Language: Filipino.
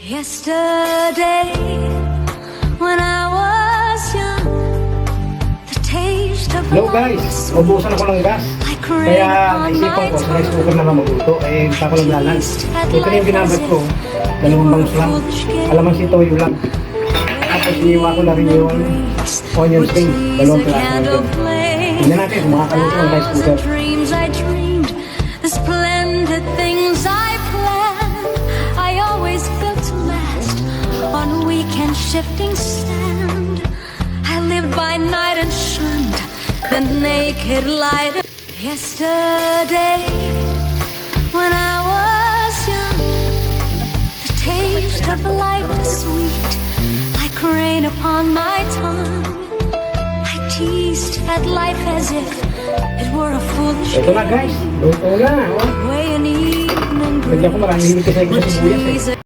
Yesterday, when I was young, the taste of Hello guys, ubusan ako ng gas. Kaya naisipan ko, sa rice cooker naman magluto, eh baka lang lalan. Ito na yung ginamit ko, dalawang bangs lang. Alamansi toyo lang. Tapos iniwa ko na rin yung onion ring, dalawang piraso na dyan. Tignan natin kung makakaluto ang rice cooker. The splendid things I planned, I always built to last on weekend shifting sand. I lived by night and shunned the naked light. Yesterday, when I was young, the taste of life was sweet, like rain upon my tongue. I teased at life as if it were a foolish Ito na guys, luto na. way an evening Lagyan ko maraming himig kasi sa sibuyas eh.